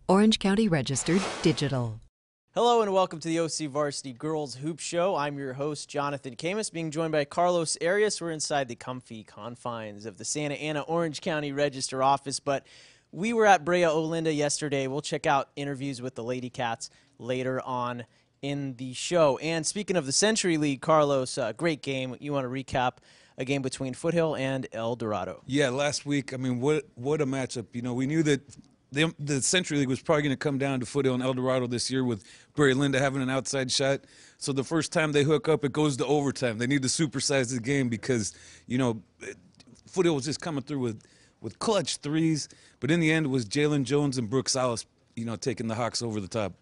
Orange County Registered Digital. Hello and welcome to the OCVarsity Girls Hoop Show. I'm your host, Jonathan Khamis, being joined by Carlos Arias. We're inside the comfy confines of the Santa Ana Orange County Register office, but we were at Brea Olinda yesterday. We'll check out interviews with the Lady Cats later on in the show. And speaking of the Century League, Carlos, great game. You want to recap a game between Foothill and El Dorado? Yeah, last week, I mean, what a matchup. You know, we knew that the Century League was probably going to come down to Foothill and El Dorado this year with Brea Olinda having an outside shot. So the first time they hook up, it goes to overtime. They need to supersize the game because, you know, Foothill was just coming through with clutch threes. But in the end, it was Jalen Jones and Brooks Alice, you know, taking the Hawks over the top.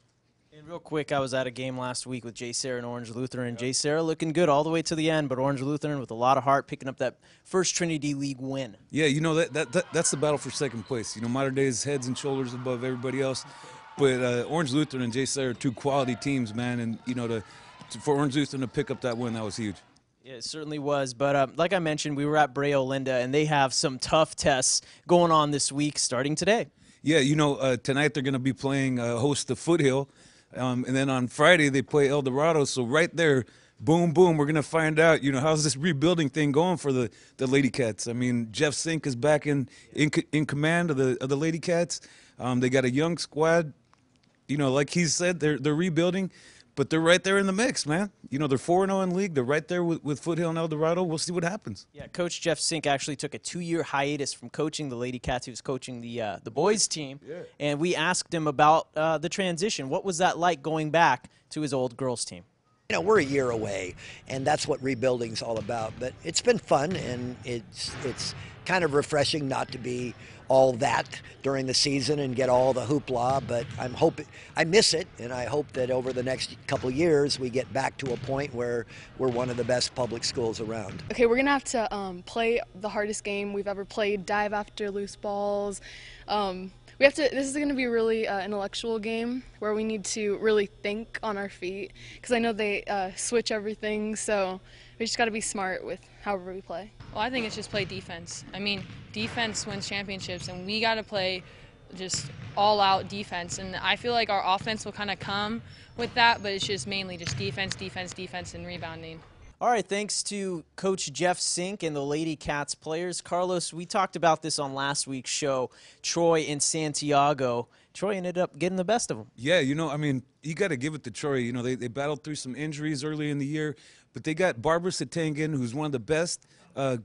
And real quick, I was at a game last week with J. Sarah and Orange Lutheran. J. Sarah looking good all the way to the end, but Orange Lutheran with a lot of heart picking up that first Trinity League win. Yeah, you know, that's the battle for second place. You know, Modern Day is heads and shoulders above everybody else. But Orange Lutheran and J. Sarah are two quality teams, man. And, you know, for Orange Lutheran to pick up that win, that was huge. Yeah, it certainly was. But like I mentioned, we were at Brea Olinda, and they have some tough tests going on this week starting today. Yeah, you know, tonight they're going to be playing host to Foothill. And then on Friday, they play El Dorado. So right there, boom, boom, we're going to find out, you know, how's this rebuilding thing going for the Lady Cats. I mean, Jeff Sink is back in command of the Lady Cats. They got a young squad. You know, like he said, they're rebuilding, but they're right there in the mix, man. You know, they're 4-0 in league. They're right there with Foothill and El Dorado. We'll see what happens. Yeah, Coach Jeff Sink actually took a 2-year hiatus from coaching the Lady Cats. He was coaching the boys team, and we asked him about the transition. What was that like going back to his old girls team? You know, we're a year away, and that's what rebuilding's all about. But it's been fun, and it's kind of refreshing not to be all that during the season and get all the hoopla. But I miss it, and I hope that over the next couple of years we get back to a point where we're one of the best public schools around. Okay, we're gonna have to play the hardest game we've ever played. Dive after loose balls. This is going to be a really intellectual game where we need to really think on our feet because I know they switch everything, so we just got to be smart with however we play. Well, I think it's just play defense. I mean, defense wins championships, and we got to play just all-out defense. And I feel like our offense will kind of come with that, but it's just mainly just defense, defense, defense, and rebounding. All right, thanks to Coach Jeff Sink and the Lady Cats players. Carlos, we talked about this on last week's show, Troy and Santiago. Troy ended up getting the best of them. Yeah, you know, I mean, you got to give it to Troy. You know, they battled through some injuries early in the year, but they got Barbara Satangan, who's one of the best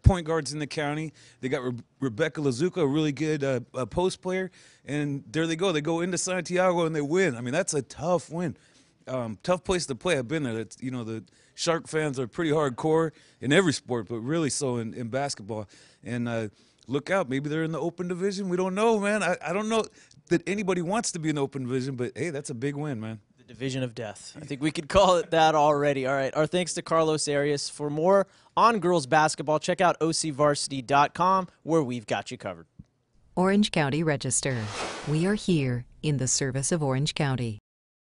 point guards in the county. They got Rebecca Lazuka, a really good post player, and there they go. They go into Santiago and they win. I mean, that's a tough win. Tough place to play. I've been there. It's, you know, the Shark fans are pretty hardcore in every sport, but really so in basketball. And look out, maybe they're in the open division. We don't know, man. I don't know that anybody wants to be in the open division, but, hey, that's a big win, man. The division of death. I think we could call it that already. All right, our thanks to Carlos Arias. For more on girls basketball, check out OCVarsity.com, where we've got you covered. Orange County Register. We are here in the service of Orange County.